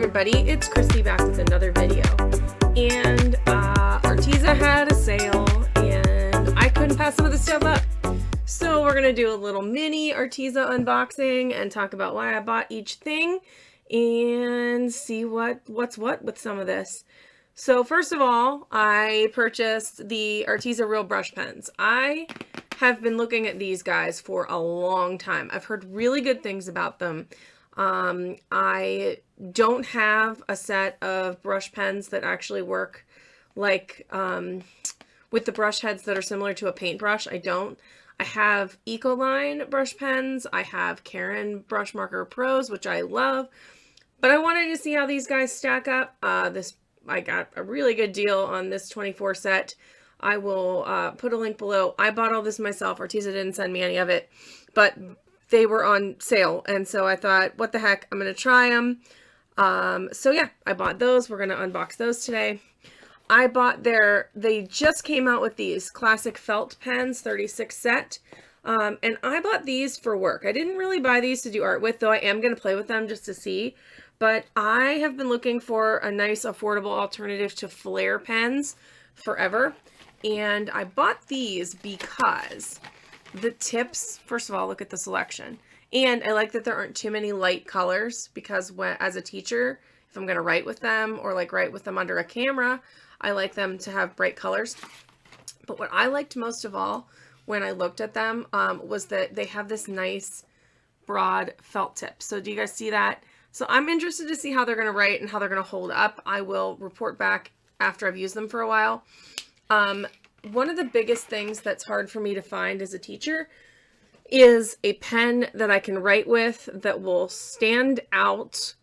everybody, it's Christy back with another video, and Arteza had a sale and I couldn't pass some of the stuff up, so we're gonna do a little mini Arteza unboxing and talk about why I bought each thing and see what's what with some of this. So first of all, I purchased the Arteza Real Brush Pens. I have been looking at these guys for a long time. I've heard really good things about them. I don't have a set of brush pens that actually work like with the brush heads that are similar to a paintbrush. I don't. I have Ecoline brush pens. I have Caran Brush Marker Pros, which I love. But I wanted to see how these guys stack up. I got a really good deal on this 24 set. I will put a link below. I bought all this myself. Arteza didn't send me any of it, but they were on sale, and so I thought, what the heck, I'm gonna try them. So yeah, I bought those. We're gonna unbox those today. I bought they just came out with these classic felt pens, 36 set, and I bought these for work. I didn't really buy these to do art with, though I am gonna play with them just to see. But I have been looking for a nice, affordable alternative to flare pens forever, and I bought these because the tips, first of all, look at the selection. And I like that there aren't too many light colors, because as a teacher, if I'm going to write with them or like write with them under a camera, I like them to have bright colors. But what I liked most of all when I looked at them was that they have this nice broad felt tip. So do you guys see that? So I'm interested to see how they're going to write and how they're going to hold up. I will report back after I've used them for a while. One of the biggest things that's hard for me to find as a teacher is a pen that I can write with that will stand out,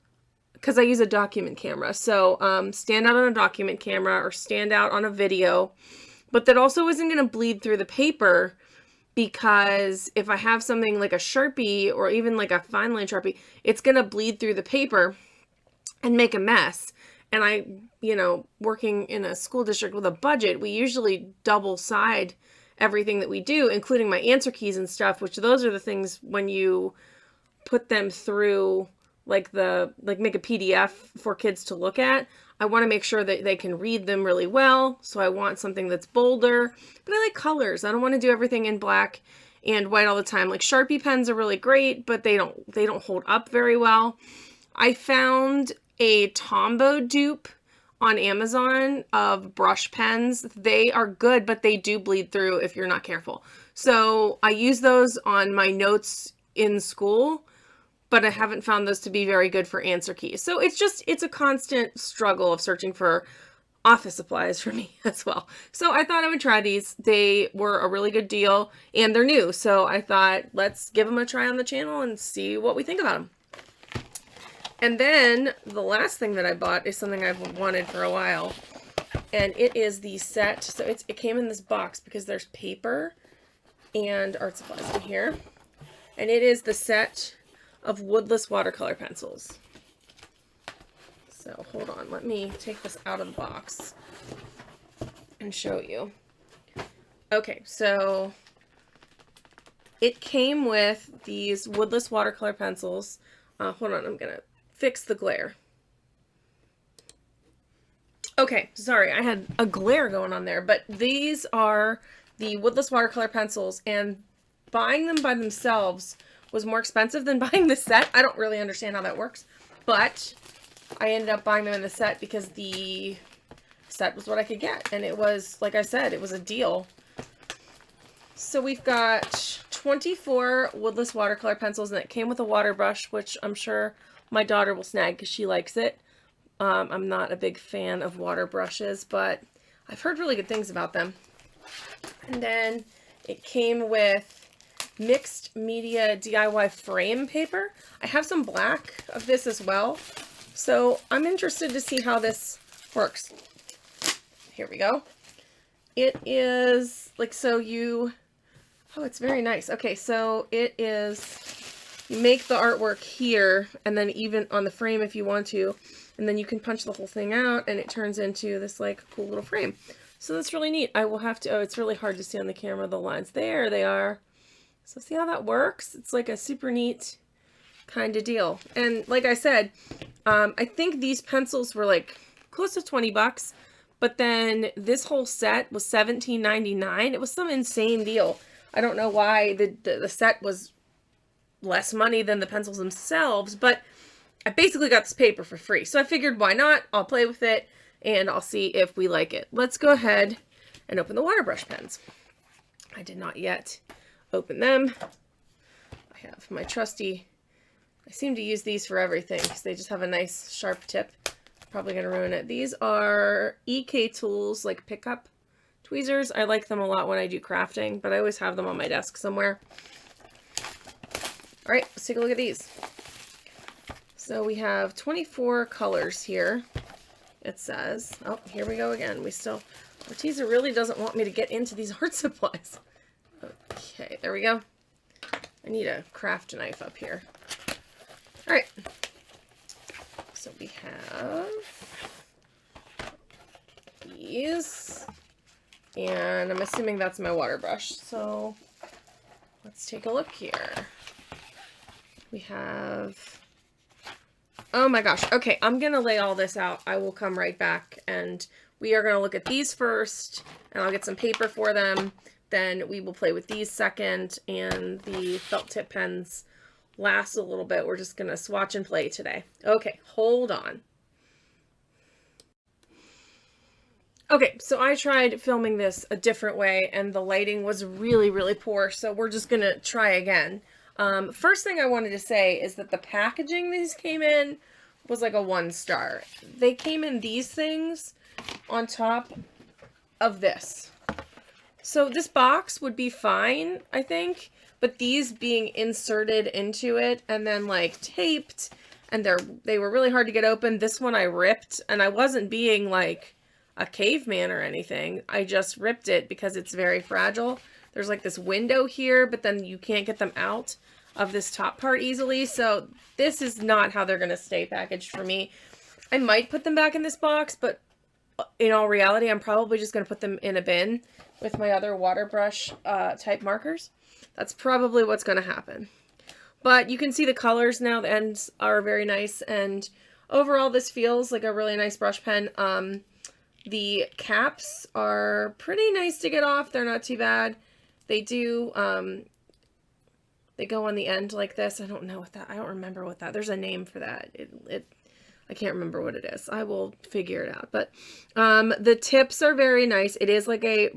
because I use a document camera. So stand out on a document camera or stand out on a video, but that also isn't going to bleed through the paper, because if I have something like a Sharpie or even like a fine line Sharpie, it's going to bleed through the paper and make a mess. And working in a school district with a budget, we usually double side everything that we do, including my answer keys and stuff, which those are the things when you put them through make a PDF for kids to look at. I want to make sure that they can read them really well. So I want something that's bolder, but I like colors. I don't want to do everything in black and white all the time. Like Sharpie pens are really great, but they don't hold up very well. I found a Tombow dupe on Amazon of brush pens. They are good, but they do bleed through if you're not careful. So I use those on my notes in school, but I haven't found those to be very good for answer keys. So it's a constant struggle of searching for office supplies for me as well. So I thought I would try these. They were a really good deal and they're new. So I thought, let's give them a try on the channel and see what we think about them. And then the last thing that I bought is something I've wanted for a while, and it is the set. So it came in this box because there's paper and art supplies in here, and it is the set of woodless watercolor pencils. So hold on, let me take this out of the box and show you. Okay, so it came with these woodless watercolor pencils. Hold on, I'm gonna fix the glare. Okay, sorry, I had a glare going on there, but these are the woodless watercolor pencils, and buying them by themselves was more expensive than buying the set. I don't really understand how that works, but I ended up buying them in the set because the set was what I could get, and it was, like I said, it was a deal. So we've got 24 woodless watercolor pencils, and it came with a water brush, which I'm sure my daughter will snag because she likes it. I'm not a big fan of water brushes, but I've heard really good things about them. And then it came with mixed media DIY frame paper. I have some black of this as well, so I'm interested to see how this works. Here we go. It is like, oh, it's very nice. Okay, so it is, you make the artwork here, and then even on the frame if you want to, and then you can punch the whole thing out, and it turns into this like cool little frame. So that's really neat. I will have to, oh, it's really hard to see on the camera, the lines. There they are. So see how that works? It's like a super neat kind of deal. And like I said, I think these pencils were like close to 20 bucks, but then this whole set was $17.99. It was some insane deal. I don't know why the set was less money than the pencils themselves, but I basically got this paper for free. So I figured, why not? I'll play with it and I'll see if we like it. Let's go ahead and open the water brush pens. I did not yet open them. I have my trusty, I seem to use these for everything because they just have a nice sharp tip. Probably going to ruin it. These are EK Tools, like pickup tweezers. I like them a lot when I do crafting, but I always have them on my desk somewhere. All right, let's take a look at these. So we have 24 colors here. It says, oh, here we go again. Arteza really doesn't want me to get into these art supplies. Okay, there we go. I need a craft knife up here. All right. So we have these, and I'm assuming that's my water brush. So let's take a look here. We have, oh my gosh. Okay, I'm going to lay all this out. I will come right back and we are going to look at these first and I'll get some paper for them. Then we will play with these second, and the felt tip pens last a little bit. We're just going to swatch and play today. Okay, hold on. Okay, so I tried filming this a different way and the lighting was really, really poor. So we're just going to try again. First thing I wanted to say is that the packaging these came in was like a 1-star. They came in these things on top of this. So this box would be fine, I think, but these being inserted into it and then like taped, and they were really hard to get open. This one I ripped, and I wasn't being like a caveman or anything. I just ripped it because it's very fragile. There's like this window here, but then you can't get them out of this top part easily. So this is not how they're going to stay packaged for me. I might put them back in this box, but in all reality, I'm probably just going to put them in a bin with my other water brush type markers. That's probably what's going to happen. But you can see the colors now. The ends are very nice, and overall this feels like a really nice brush pen. The caps are pretty nice to get off. They're not too bad. They do, they go on the end like this. I don't remember what that, there's a name for that. I can't remember what it is. I will figure it out. But the tips are very nice. It is like a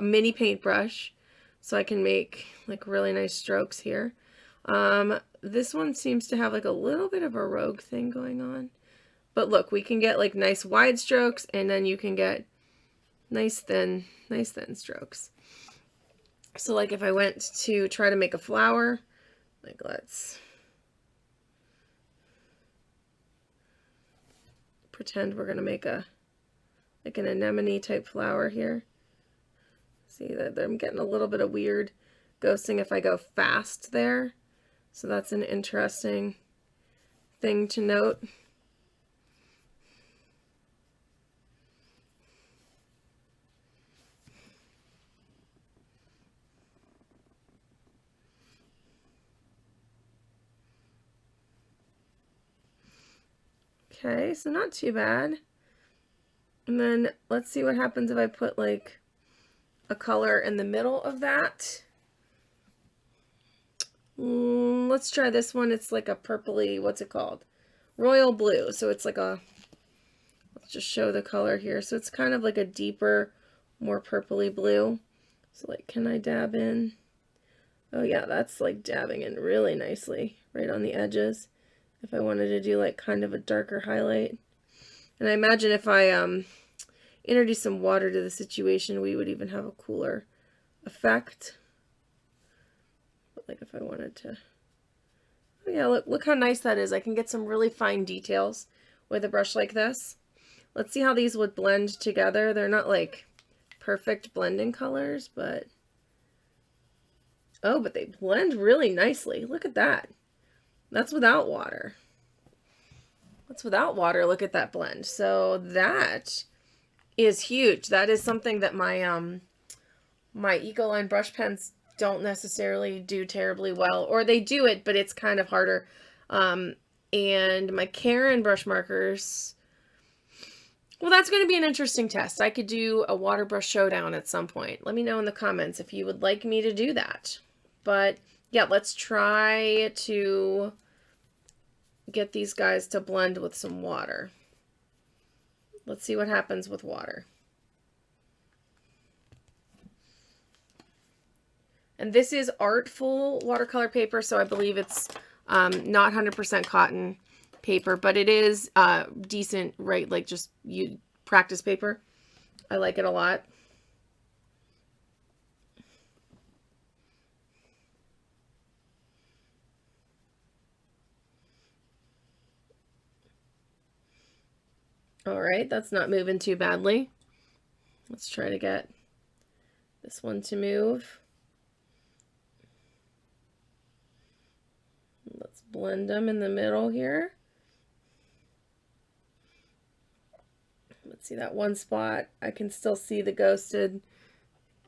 mini paintbrush, so I can make like really nice strokes here. This one seems to have like a little bit of a rogue thing going on. But look, we can get like nice wide strokes, and then you can get nice thin strokes. So like if I went to try to make a flower, like let's pretend we're going to make like an anemone type flower here. See that I'm getting a little bit of weird ghosting if I go fast there. So that's an interesting thing to note. Okay, so not too bad. And then let's see what happens if I put like a color in the middle of that. Let's try this one. It's like a purpley, what's it called? Royal blue. So it's like a, let's just show the color here. So it's kind of like a deeper, more purpley blue. So like, can I dab in? Oh yeah, that's like dabbing in really nicely right on the edges. If I wanted to do like kind of a darker highlight. And I imagine if I introduce some water to the situation, we would even have a cooler effect. But like if I wanted to, oh yeah, look how nice that is. I can get some really fine details with a brush like this. Let's see how these would blend together. They're not like perfect blending colors, but oh, but they blend really nicely. Look at that. That's without water. That's without water. Look at that blend. So that is huge. That is something that my my Ecoline brush pens don't necessarily do terribly well, or they do it, but it's kind of harder. And my Caran brush markers, well, that's going to be an interesting test. I could do a water brush showdown at some point. Let me know in the comments if you would like me to do that. But yeah, let's try to get these guys to blend with some water. Let's see what happens with water. And this is Artful watercolor paper, so I believe it's not 100% cotton paper, but it is decent, right? Like just practice paper. I like it a lot. All right, that's not moving too badly. Let's try to get this one to move. Let's blend them in the middle here. Let's see that one spot. I can still see the ghosted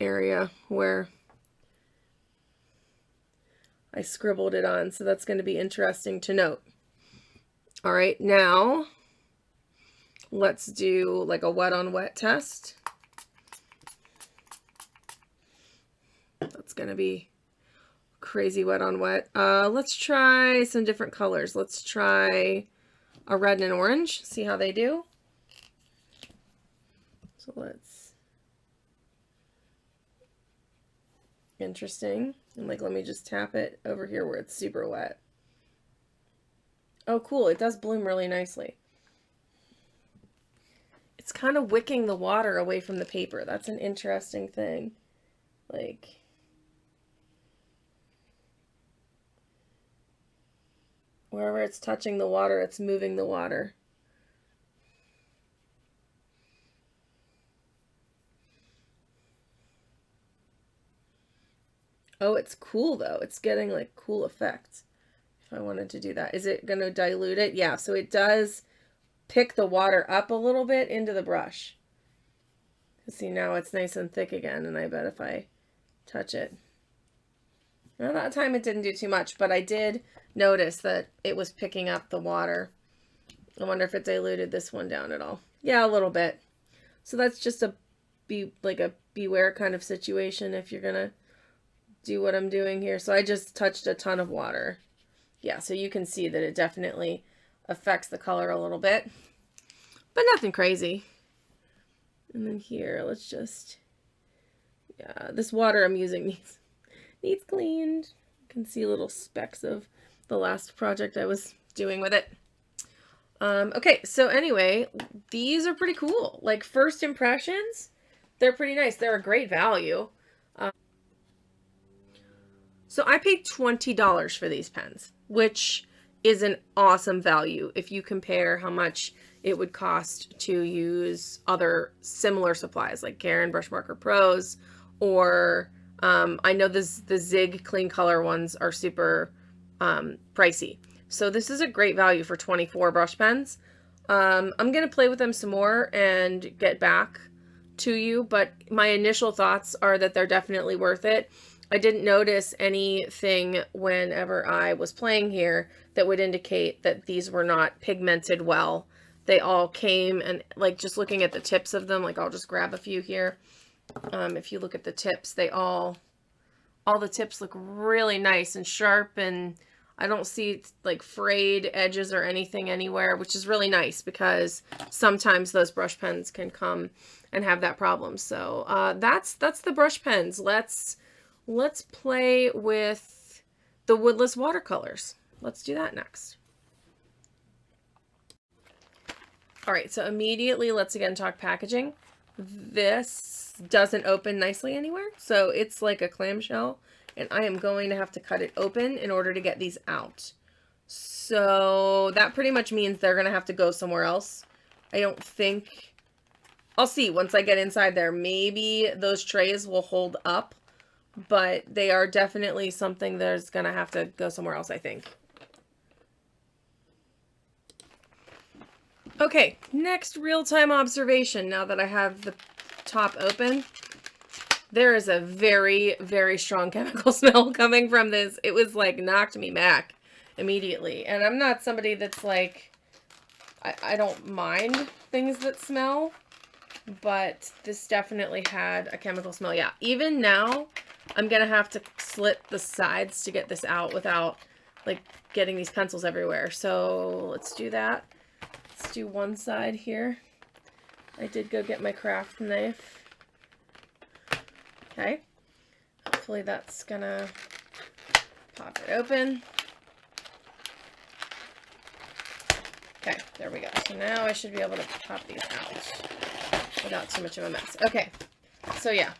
area where I scribbled it on, so that's going to be interesting to note. All right, now let's do like a wet on wet test. That's going to be crazy wet on wet. Let's try some different colors. Let's try a red and an orange, see how they do. So interesting. And like, let me just tap it over here where it's super wet. Oh, cool. It does bloom really nicely. It's kind of wicking the water away from the paper. That's an interesting thing. Like, wherever it's touching the water, it's moving the water. Oh, it's cool though. It's getting like cool effects. If I wanted to do that. Is it going to dilute it? Yeah, so it does pick the water up a little bit into the brush. See, now it's nice and thick again, and I bet if I touch it. Now that time it didn't do too much, but I did notice that it was picking up the water. I wonder if it diluted this one down at all. Yeah, a little bit. So that's just a beware kind of situation if you're gonna do what I'm doing here. So I just touched a ton of water. Yeah, so you can see that it definitely affects the color a little bit, but nothing crazy. And then here, let's just, yeah, this water I'm using needs cleaned. You can see little specks of the last project I was doing with it. Okay, so anyway, these are pretty cool. Like, first impressions, they're pretty nice. They're a great value. So I paid $20 for these pens, which is an awesome value if you compare how much it would cost to use other similar supplies like Caran Brush Marker Pros, or I know the Zig Clean Color ones are super pricey. So this is a great value for 24 brush pens. I'm going to play with them some more and get back to you, but my initial thoughts are that they're definitely worth it. I didn't notice anything whenever I was playing here that would indicate that these were not pigmented well. They all came, and like just looking at the tips of them, like I'll just grab a few here. If you look at the tips, they all the tips look really nice and sharp, and I don't see like frayed edges or anything anywhere, which is really nice because sometimes those brush pens can come and have that problem. So that's the brush pens. Let's play with the woodless watercolors. Let's do that next. All right, so immediately let's again talk packaging. This doesn't open nicely anywhere, so it's like a clamshell, and I am going to have to cut it open in order to get these out. So that pretty much means they're gonna have to go somewhere else. I don't think, I'll see once I get inside there. Maybe those trays will hold up, but they are definitely something that's gonna have to go somewhere else, I think. Okay, next real-time observation. Now that I have the top open, there is a very, very strong chemical smell coming from this. It was like knocked me back. immediately. And I'm not somebody that's like, I don't mind things that smell, but this definitely had a chemical smell. Yeah, even now, I'm going to have to slit the sides to get this out without, like, getting these pencils everywhere. So let's do that. Let's do one side here. I did go get my craft knife. Okay. Hopefully that's going to pop it open. Okay, there we go. So now I should be able to pop these out without too much of a mess. Okay, so yeah.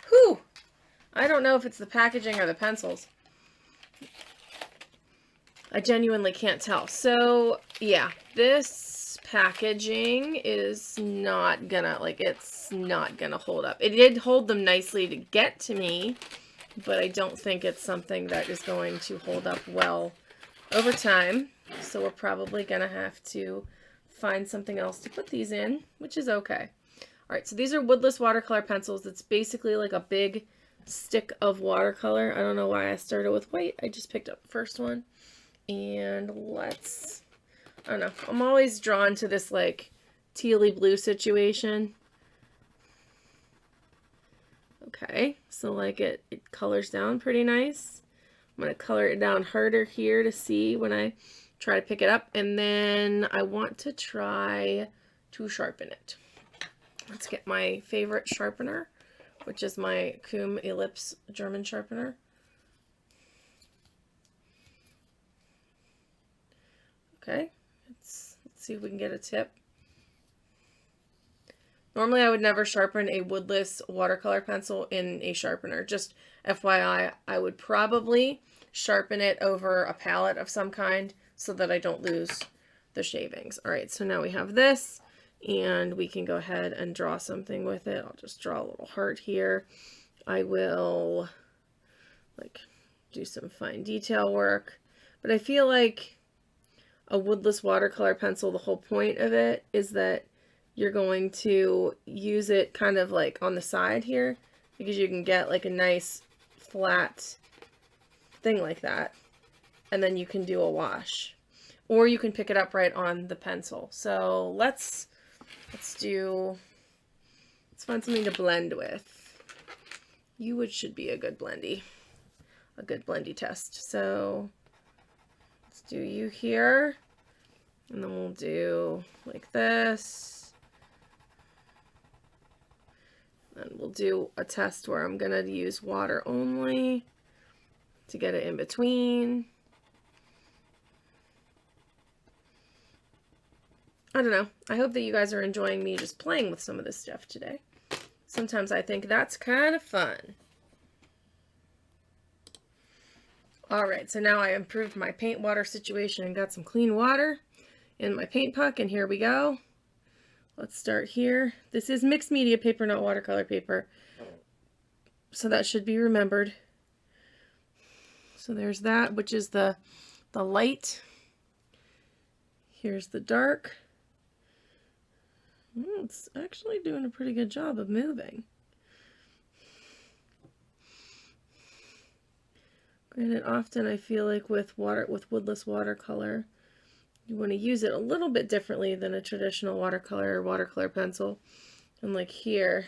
Whew! I don't know if it's the packaging or the pencils. I genuinely can't tell. So, yeah, this packaging is not gonna, like, it's not gonna hold up. It did hold them nicely to get to me, but I don't think it's something that is going to hold up well over time. So we're probably gonna have to find something else to put these in, which is okay. All right, so these are woodless watercolor pencils. It's basically like a big stick of watercolor. I don't know why I started with white. I just picked up the first one. And let's, I don't know, I'm always drawn to this like tealy blue situation. Okay, so like it colors down pretty nice. I'm going to color it down harder here to see when I try to pick it up. And then I want to try to sharpen it. Let's get my favorite sharpener, which is my Kum Ellipse German sharpener. Okay, let's see if we can get a tip. Normally I would never sharpen a woodless watercolor pencil in a sharpener. Just FYI, I would probably sharpen it over a palette of some kind so that I don't lose the shavings. All right, so now we have this and we can go ahead and draw something with it. I'll just draw a little heart here. I will like do some fine detail work, but I feel like a woodless watercolor pencil, the whole point of it is that you're going to use it kind of like on the side here because you can get like a nice flat thing like that, and then you can do a wash, or you can pick it up right on the pencil. So let's find something to blend with. You should be a good blendy test. So let's do you here, and then we'll do like this. And we'll do a test where I'm gonna use water only to get it in between. I don't know. I hope that you guys are enjoying me just playing with some of this stuff today. Sometimes I think that's kind of fun. Alright, so now I improved my paint water situation and got some clean water in my paint puck, and here we go. Let's start here. This is mixed media paper, not watercolor paper, so that should be remembered. So there's that, which is the light. Here's the dark. It's actually doing a pretty good job of moving. Granted, often I feel like with woodless watercolor, you want to use it a little bit differently than a traditional watercolor or watercolor pencil. And like here,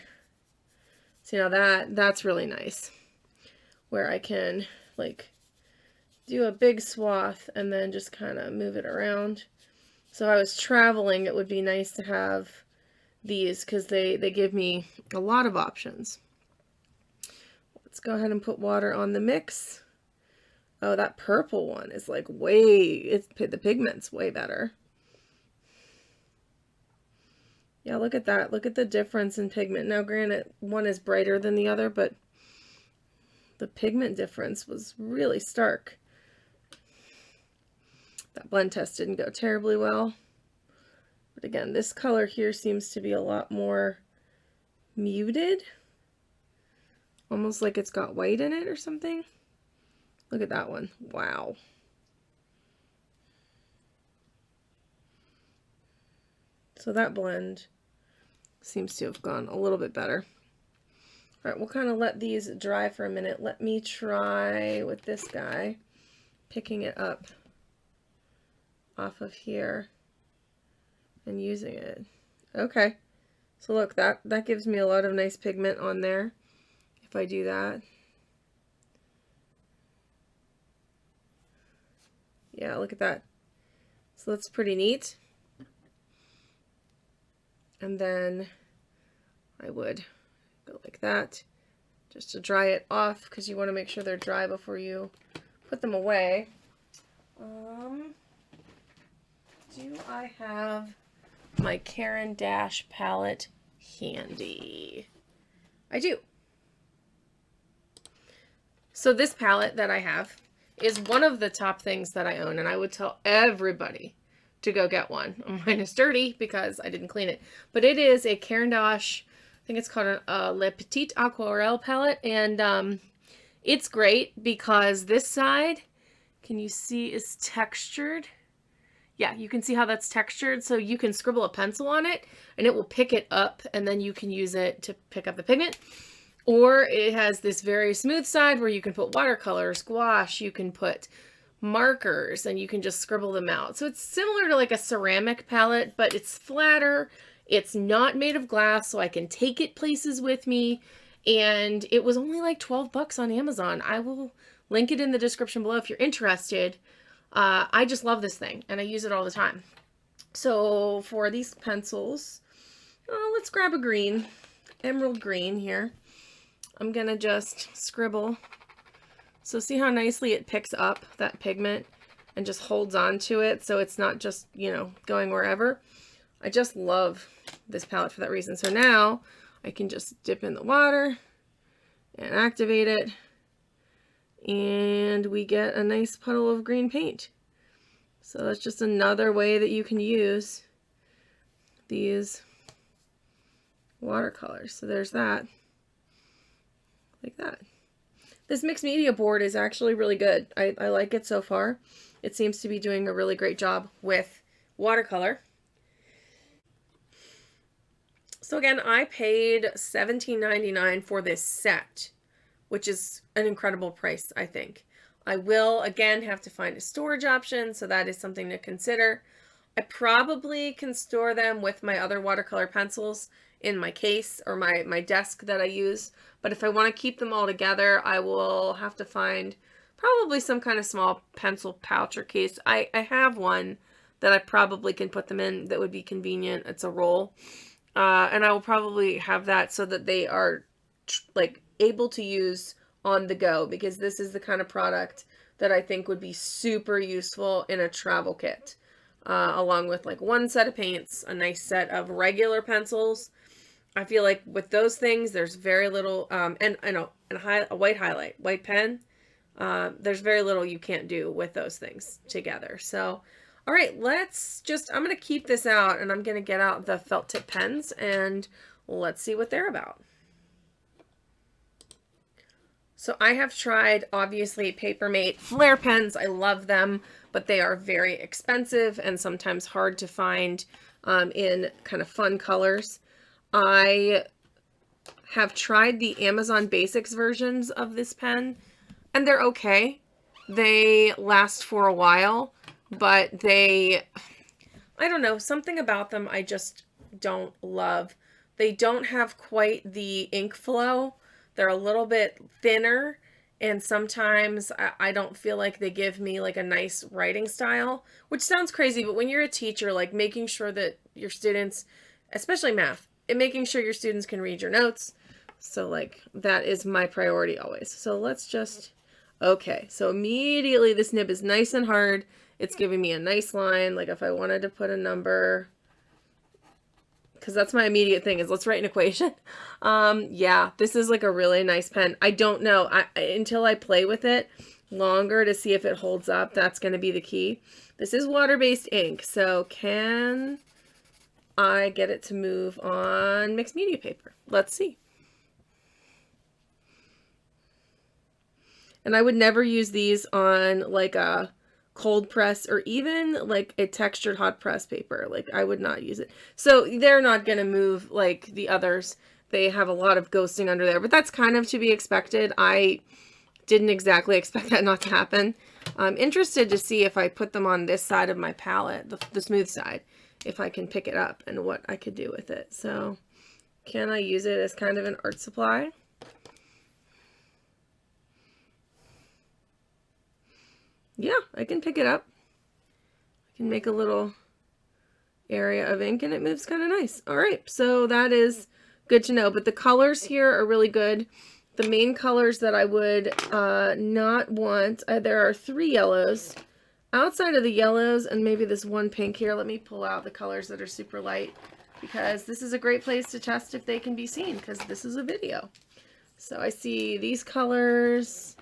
see, now that's really nice, where I can like do a big swath and then just kind of move it around. So if I was traveling, it would be nice to have these because they give me a lot of options. Let's go ahead and put water on the mix. Oh, that purple one is like the pigment's way better. Yeah, look at that. Look at the difference in pigment. Now, granted, one is brighter than the other, but the pigment difference was really stark. That blend test didn't go terribly well. But again, this color here seems to be a lot more muted. Almost like it's got white in it or something. Look at that one. Wow. So that blend seems to have gone a little bit better. All right, we'll kind of let these dry for a minute. Let me try with this guy, picking it up off of here and using it. Okay, so look, that gives me a lot of nice pigment on there if I do that. Yeah, look at that. So that's pretty neat. And then I would go like that just to dry it off, because you want to make sure they're dry before you put them away. Do I have my Caran Dache palette handy? I do. So this palette that I have is one of the top things that I own, and I would tell everybody to go get one. Mine is dirty because I didn't clean it, but it is a Caran Dache, I think it's called a Petit Aquarelle palette, and it's great because this side, can you see, is textured. Yeah, you can see how that's textured, so you can scribble a pencil on it and it will pick it up, and then you can use it to pick up the pigment. Or it has this very smooth side where you can put watercolor, gouache, you can put markers, and you can just scribble them out. So it's similar to like a ceramic palette, but it's flatter. It's not made of glass, so I can take it places with me. And it was only like 12 bucks on Amazon. I will link it in the description below if you're interested. I just love this thing, and I use it all the time. So for these pencils, let's grab a green, emerald green here. I'm gonna just scribble. So see how nicely it picks up that pigment and just holds on to it, so it's not just, you know, going wherever. I just love this palette for that reason. So now I can just dip in the water and activate it, and we get a nice puddle of green paint. So that's just another way that you can use these watercolors. So there's that. Like that. This mixed media board is actually really good. I like it so far. It seems to be doing a really great job with watercolor. So again, I paid $17.99 for this set, which is an incredible price, I think. I will, again, have to find a storage option, so that is something to consider. I probably can store them with my other watercolor pencils in my case or my desk that I use. But if I want to keep them all together, I will have to find probably some kind of small pencil pouch or case. I have one that I probably can put them in that would be convenient. It's a roll. And I will probably have that so that they are like able to use on the go, because this is the kind of product that I think would be super useful in a travel kit. Along with like one set of paints, a nice set of regular pencils. I feel like with those things, there's very little, and a white highlight, white pen, there's very little you can't do with those things together. So, all right, I'm going to keep this out, and I'm going to get out the felt tip pens, and let's see what they're about. So I have tried, obviously, Papermate Flare pens. I love them, but they are very expensive and sometimes hard to find in kind of fun colors. I have tried the Amazon Basics versions of this pen, and they're okay. They last for a while, but I don't know, something about them I just don't love. They don't have quite the ink flow. They're a little bit thinner, and sometimes I don't feel like they give me like a nice writing style, which sounds crazy, but when you're a teacher, like making sure that your students, especially math, and making sure your students can read your notes. So like that is my priority always. So let's just, okay. So immediately this nib is nice and hard. It's giving me a nice line. Like if I wanted to put a number, because that's my immediate thing is let's write an equation. Yeah, this is like a really nice pen. I don't know until I play with it longer to see if it holds up. That's going to be the key. This is water-based ink. So can I get it to move on mixed media paper? Let's see. And I would never use these on like a cold press or even like a textured hot press paper. Like I would not use it. So they're not going to move like the others. They have a lot of ghosting under there, but that's kind of to be expected. I didn't exactly expect that not to happen. I'm interested to see if I put them on this side of my palette, the smooth side, if I can pick it up and what I could do with it. So can I use it as kind of an art supply? Yeah, I can pick it up. I can make a little area of ink and it moves kind of nice. All right, so that is good to know. But the colors here are really good. The main colors that I would not want, there are 3 yellows. Outside of the yellows and maybe this one pink here, let me pull out the colors that are super light, because this is a great place to test if they can be seen, because this is a video. So I see these colors.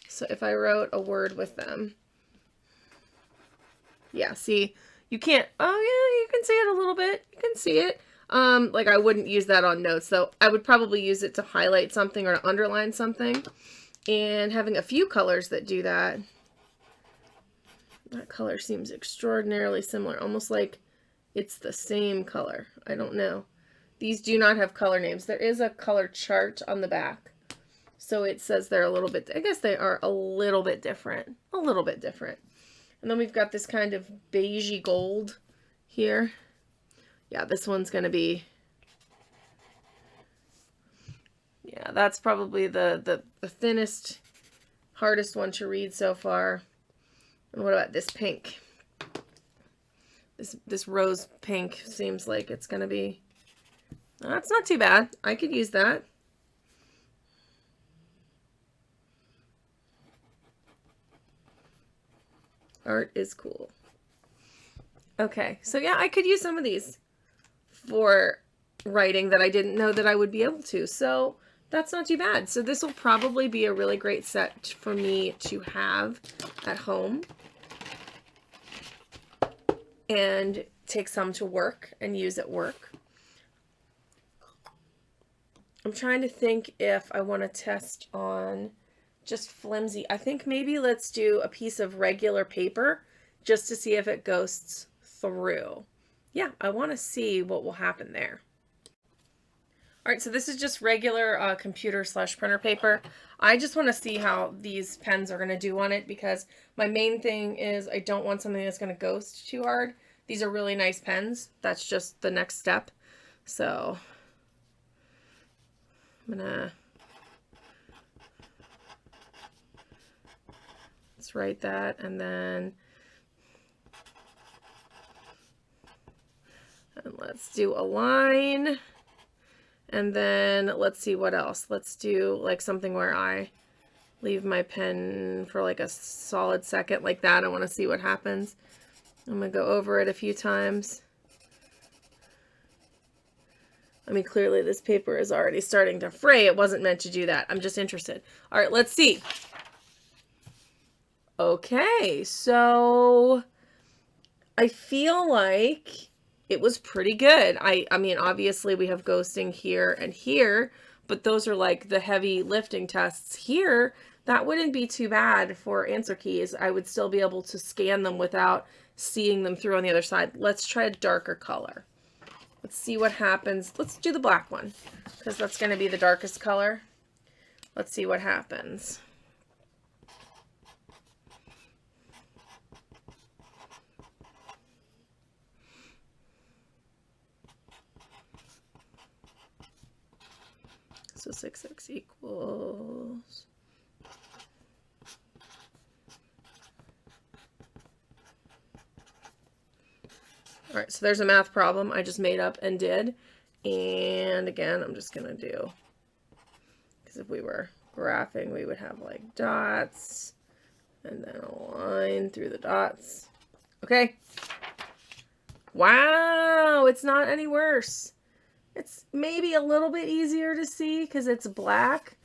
So if I wrote a word with them, yeah, see, you can't, oh yeah, you can see it a little bit. You can see it. Like I wouldn't use that on notes, so I would probably use it to highlight something or to underline something. And having a few colors that do that, that color seems extraordinarily similar, almost like it's the same color. I don't know. These do not have color names. There is a color chart on the back, so it says they're a little bit, I guess they are a little bit different. A little bit different. And then we've got this kind of beigey gold here. Yeah, this one's going to be, yeah, that's probably the thinnest, hardest one to read so far. And what about this pink? This rose pink seems like it's going to be, that's not too bad. I could use that. Art is cool. Okay, so yeah, I could use some of these for writing that I didn't know that I would be able to. So that's not too bad. So this will probably be a really great set for me to have at home and take some to work and use at work. I'm trying to think if I want to test on just flimsy. I think maybe let's do a piece of regular paper just to see if it ghosts through. Yeah, I want to see what will happen there. All right, so this is just regular computer/printer paper. I just want to see how these pens are going to do on it, because my main thing is I don't want something that's going to ghost too hard. These are really nice pens. That's just the next step. So I'm gonna, let's write that, and then let's do a line. And then let's see what else. Let's do like something where I leave my pen for like a solid second like that. I want to see what happens. I'm going to go over it a few times. I mean, clearly this paper is already starting to fray. It wasn't meant to do that. I'm just interested. All right, let's see. Okay, so I feel like it was pretty good. I mean, obviously we have ghosting here and here, but those are like the heavy lifting tests here. That wouldn't be too bad for answer keys. I would still be able to scan them without seeing them through on the other side. Let's try a darker color. Let's see what happens. Let's do the black one, because that's going to be the darkest color. Let's see what happens. So 6x equals, all right, so there's a math problem I just made up and did. And again, I'm just going to do, because if we were graphing, we would have like dots and then a line through the dots. Okay. Wow, it's not any worse. It's maybe a little bit easier to see because it's black,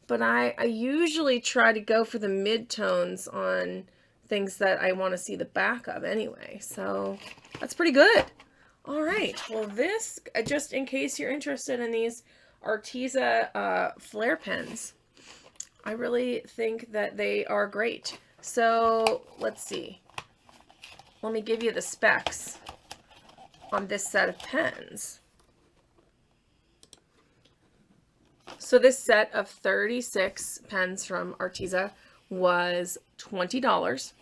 but I usually try to go for the mid-tones on things that I want to see the back of anyway. So that's pretty good. All right. Well, this, just in case you're interested in these Arteza flare pens, I really think that they are great. So let's see. Let me give you the specs on this set of pens. So this set of 36 pens from Arteza was $20.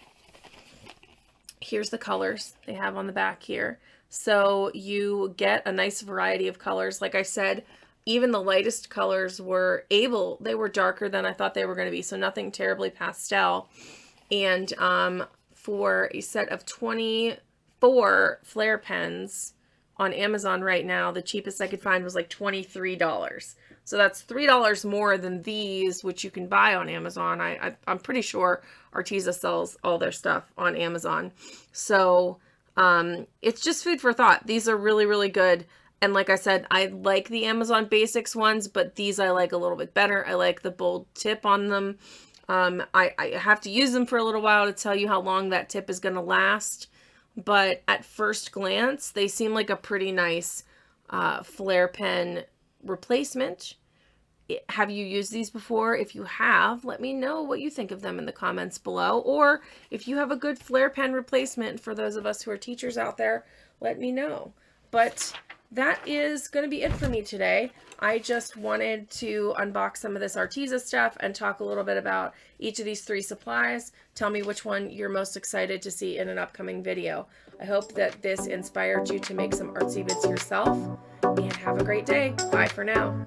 Here's the colors they have on the back here. So you get a nice variety of colors. Like I said, even the lightest colors they were darker than I thought they were going to be. So nothing terribly pastel. And for a set of 24 Flair pens on Amazon right now, the cheapest I could find was like $23. So that's $3 more than these, which you can buy on Amazon. I'm pretty sure Arteza sells all their stuff on Amazon. So it's just food for thought. These are really, really good. And like I said, I like the Amazon Basics ones, but these I like a little bit better. I like the bold tip on them. I have to use them for a little while to tell you how long that tip is going to last. But at first glance, they seem like a pretty nice Flair pen replacement. Have you used these before? If you have, let me know what you think of them in the comments below. Or if you have a good Flair pen replacement for those of us who are teachers out there, let me know. But that is going to be it for me today. I just wanted to unbox some of this Arteza stuff and talk a little bit about each of these 3 supplies. Tell me which one you're most excited to see in an upcoming video. I hope that this inspired you to make some artsy bits yourself, and have a great day. Bye for now.